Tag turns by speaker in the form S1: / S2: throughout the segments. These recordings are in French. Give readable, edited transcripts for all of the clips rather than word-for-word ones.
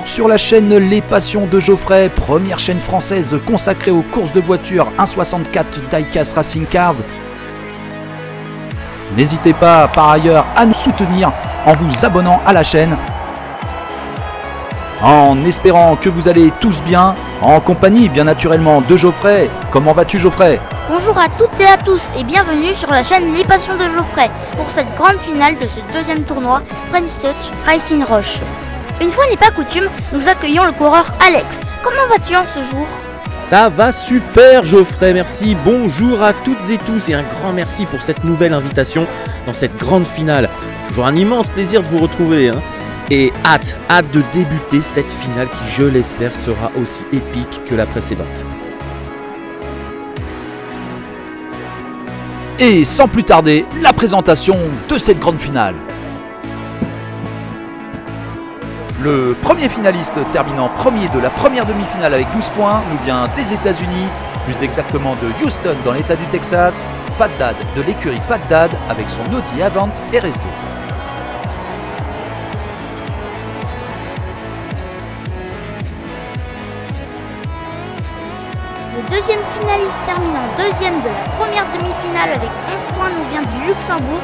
S1: retour sur la chaîne Les Passions de Geoffrey, première chaîne française consacrée aux courses de voitures 1.64 Diecast Racing Cars. N'hésitez pas par ailleurs à nous soutenir en vous abonnant à la chaîne. En espérant que vous allez tous bien, en compagnie bien naturellement de Geoffrey. Comment vas-tu Geoffrey?
S2: Bonjour à toutes et à tous et bienvenue sur la chaîne Les Passions de Geoffrey pour cette grande finale de ce deuxième tournoi French Touch Racing Roche. Une fois n'est pas coutume, nous accueillons le coureur Alex. Comment vas-tu en ce jour?
S3: Ça va super Geoffrey, merci. Bonjour à toutes et tous et un grand merci pour cette nouvelle invitation dans cette grande finale. Toujours un immense plaisir de vous retrouver Et hâte de débuter cette finale qui, je l'espère, sera aussi épique que la précédente.
S1: Et sans plus tarder, la présentation de cette grande finale. Le premier finaliste terminant premier de la première demi-finale avec 12 points nous vient des États-Unis, plus exactement de Houston dans l'état du Texas, Fat Dad de l'écurie Fat Dad avec son Audi Avant RS2.
S2: Le deuxième finaliste terminant deuxième de la première demi-finale avec 11 points nous vient du Luxembourg,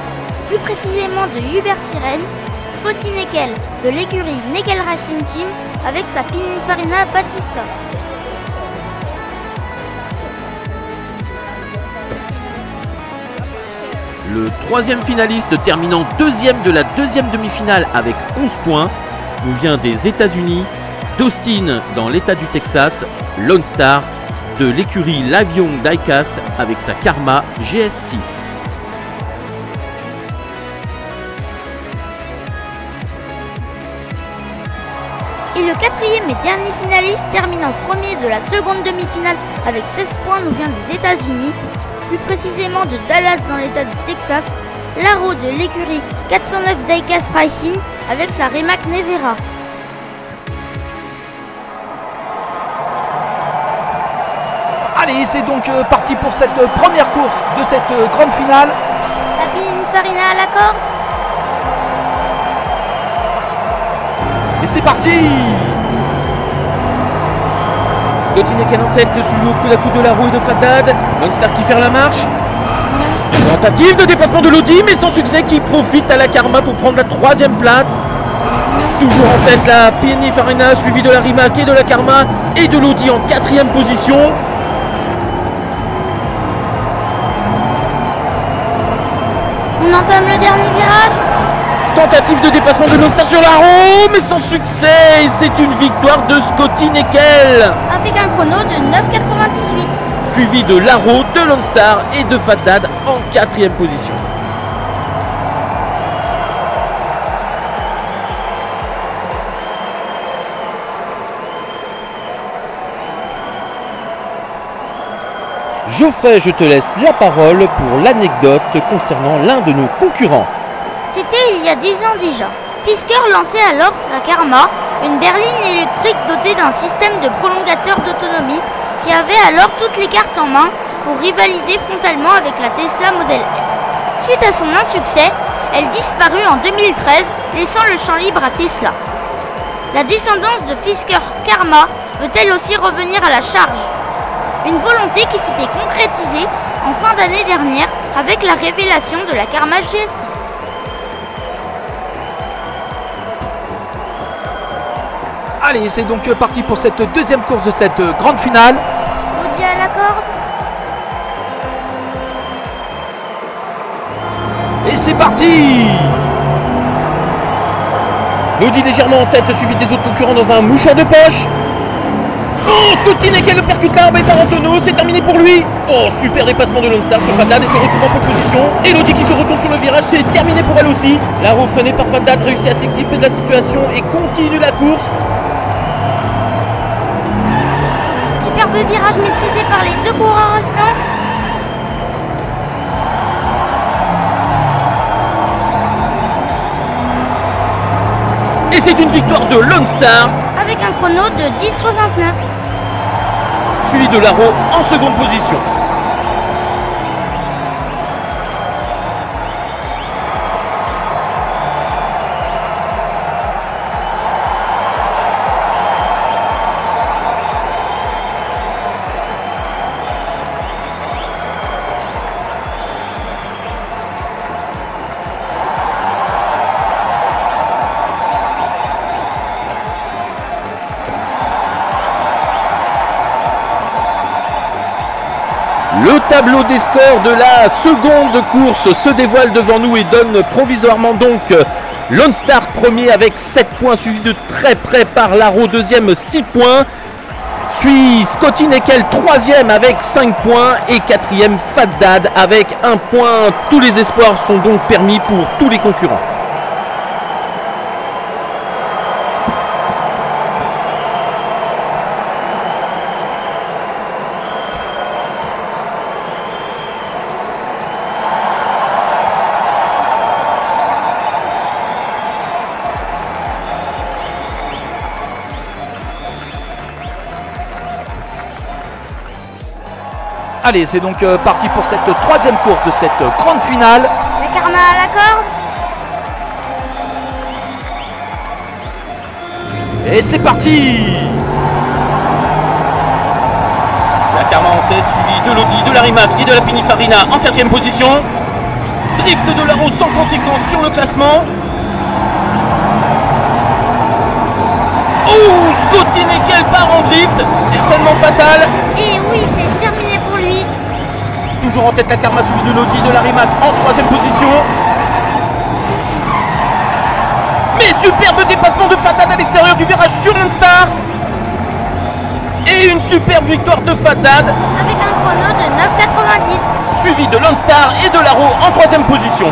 S2: plus précisément de Hubert Sirène, Scotty Neckel de l'écurie Neckel Racing Team avec sa Pininfarina Battista.
S3: Le troisième finaliste terminant deuxième de la deuxième demi-finale avec 11 points nous vient des États-Unis, d'Austin dans l'état du Texas, Lone Star de l'écurie Lavion Diecast avec sa Karma GS6.
S2: Et le quatrième et dernier finaliste terminant premier de la seconde demi-finale avec 16 points nous vient des États-Unis, plus précisément de Dallas dans l'état du Texas, Laro de l'écurie 409 Diecast Racing avec sa Rimac Nevera.
S1: Allez, c'est donc parti pour cette première course de cette grande finale.
S2: La Pininfarina à l'accord.
S1: Et c'est parti!
S3: Scotty Neckel en tête, suivi au coude à coude de Laro et de Fat Dad. Lone Star qui fait la marche. Tentative de dépassement de l'Audi, mais sans succès, qui profite à la Karma pour prendre la troisième place. Toujours en tête la Pininfarina, suivi de la Rimac et de la Karma et de l'Audi en quatrième position.
S2: On entame le dernier virage.
S3: Tentative de dépassement de Lone Star sur Laro, mais sans succès. Et c'est une victoire de Scotty Neckel.
S2: Avec un chrono de 9,98.
S3: Suivi de Laro, de Lone Star et de Fat Dad en quatrième position. Geoffrey, je te laisse la parole pour l'anecdote concernant l'un de nos concurrents.
S2: C'était il y a 10 ans déjà. Fisker lançait alors sa Karma, une berline électrique dotée d'un système de prolongateur d'autonomie qui avait alors toutes les cartes en main pour rivaliser frontalement avec la Tesla Model S. Suite à son insuccès, elle disparut en 2013, laissant le champ libre à Tesla. La descendance de Fisker Karma veut-elle aussi revenir à la charge? Une volonté qui s'était concrétisée en fin d'année dernière avec la révélation de la Karma GS6.
S1: Allez, c'est donc parti pour cette deuxième course de cette grande finale.
S2: Audi à l'accord.
S1: Et c'est parti!
S3: L'Audi légèrement en tête, suivi des autres concurrents dans un mouchoir de poche. Oh, Scotty Neckel le percute l'arbre et part en tonneau, c'est terminé pour lui. Oh, super dépassement de Lone Star sur Fat Dad et se retrouve en pole position. Et l'Audi qui se retourne sur le virage, c'est terminé pour elle aussi. Laro freinée par Fat Dad réussit à s'extirper de la situation et continue la course.
S2: Superbe virage maîtrisé par les deux coureurs restants.
S3: Et c'est une victoire de Lone Star.
S2: Avec un chrono de 10,69.
S3: Suivi de Laro en seconde position. tableau des scores de la seconde course se dévoile devant nous et donne provisoirement donc Lone Star premier avec 7 points, suivi de très près par Laro deuxième 6 points. Suit Scotty Neckel troisième avec 5 points et quatrième Fat Dad avec 1 point. Tous les espoirs sont donc permis pour tous les concurrents.
S1: Allez, c'est donc parti pour cette troisième course de cette grande finale.
S2: La Karma à la corde.
S1: Et c'est parti.
S3: La Karma en tête, suivi de l'Audi, de la Rimac et de la Pininfarina en quatrième position. Drift de Laro sans conséquence sur le classement. Oh, Scotty Neckel part en drift, certainement fatal.
S2: Et oui, c'est terminé pour lui.
S3: Toujours en tête la Karma, suivi de l'Audi, de la Rimac en troisième position. Mais superbe dépassement de Fat Dad à l'extérieur du virage sur Lone Star. Et une superbe victoire de Fat Dad.
S2: Avec un chrono de 9,90.
S3: Suivi de Lone Star et de Laro en troisième position.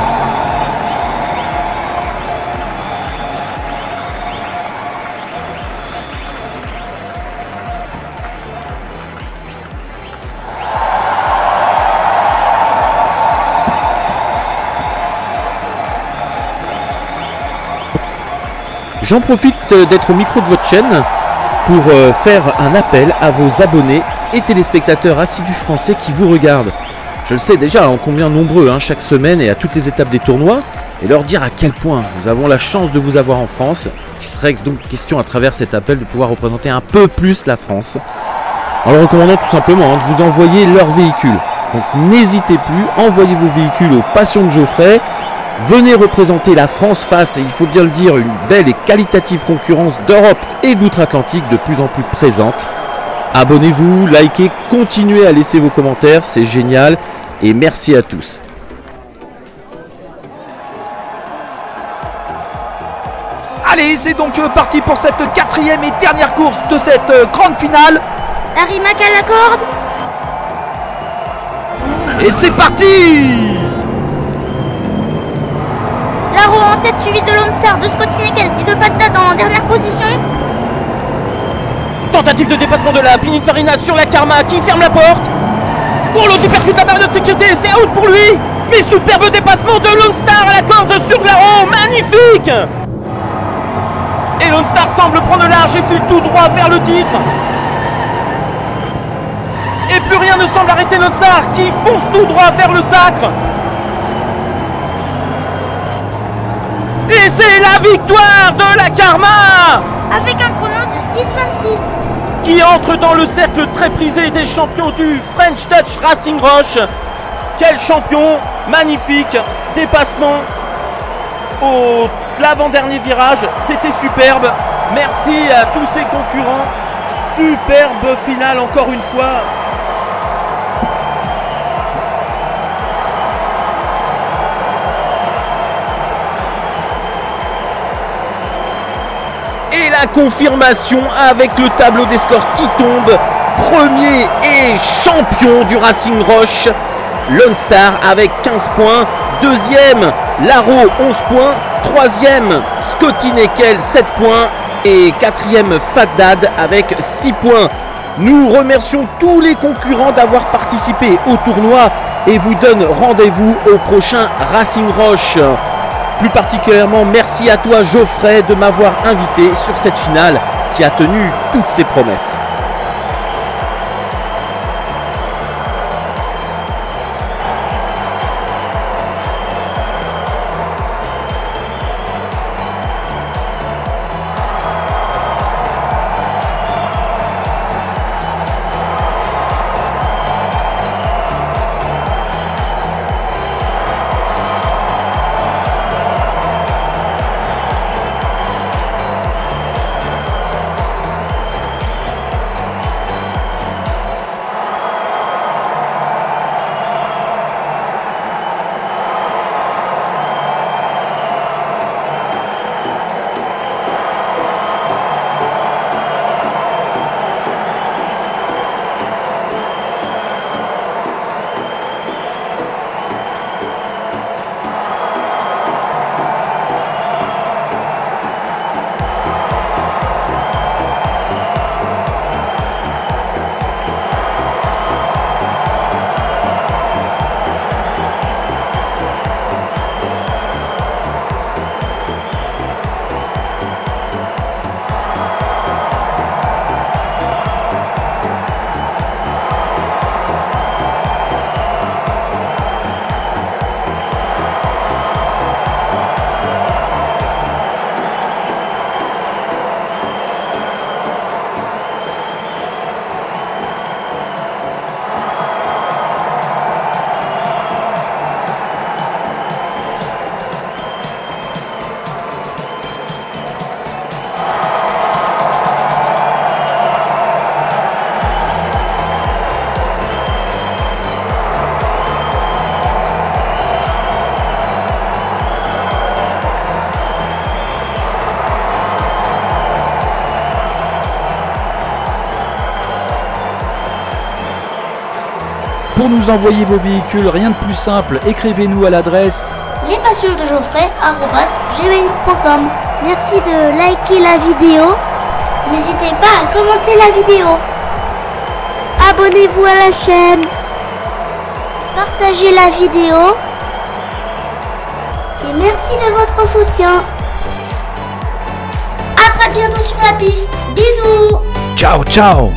S3: J'en profite d'être au micro de votre chaîne pour faire un appel à vos abonnés et téléspectateurs assidus français qui vous regardent. Je le sais déjà en combien nombreux chaque semaine et à toutes les étapes des tournois, et leur dire à quel point nous avons la chance de vous avoir en France. Il serait donc question à travers cet appel de pouvoir représenter un peu plus la France, en leur recommandant tout simplement de vous envoyer leur véhicule. Donc n'hésitez plus, envoyez vos véhicules aux Passions de Geoffrey. Venez représenter la France face, et il faut bien le dire, une belle et qualitative concurrence d'Europe et d'outre-Atlantique de plus en plus présente. Abonnez-vous, likez, continuez à laisser vos commentaires, c'est génial, et merci à tous.
S1: Allez, c'est donc parti pour cette quatrième et dernière course de cette grande finale.
S2: La Rimac à la corde.
S1: Et c'est parti.
S2: Laro en tête, suivi de Lone Star, de Scotty Neckel et de Fat Dad en dernière position.
S3: Tentative de dépassement de la Pininfarina sur la Karma qui ferme la porte. Oh, l'autre percute la barrière de sécurité, c'est out pour lui. Mais superbe dépassement de Lone Star à la corde sur Laro, magnifique. Et Lone Star semble prendre large et file tout droit vers le titre. Et plus rien ne semble arrêter Lone Star qui fonce tout droit vers le sacre. Et c'est la victoire de la Karma
S2: Avec un chrono de 10,26.
S3: qui entre dans le cercle très prisé des champions du French Touch Racing Roche. Quel champion, magnifique dépassement au l'avant-dernier virage, c'était superbe. Merci à tous ses concurrents. Superbe finale encore une fois. Et la confirmation avec le tableau des scores qui tombe. Premier et champion du Racing Roche, Lone Star avec 15 points. Deuxième, Laro 11 points. Troisième, Scotty Neckel 7 points. Et quatrième, Fat Dad avec 6 points. Nous remercions tous les concurrents d'avoir participé au tournoi et vous donne rendez-vous au prochain Racing Roche. Plus particulièrement, merci à toi Geoffrey de m'avoir invité sur cette finale qui a tenu toutes ses promesses.
S1: Pour nous envoyer vos véhicules, rien de plus simple, écrivez-nous à l'adresse
S2: lespassionsdegeoffrey@gmail.com. Merci de liker la vidéo. N'hésitez pas à commenter la vidéo. Abonnez-vous à la chaîne. Partagez la vidéo. Et merci de votre soutien. À très bientôt sur la piste. Bisous.
S1: Ciao, ciao.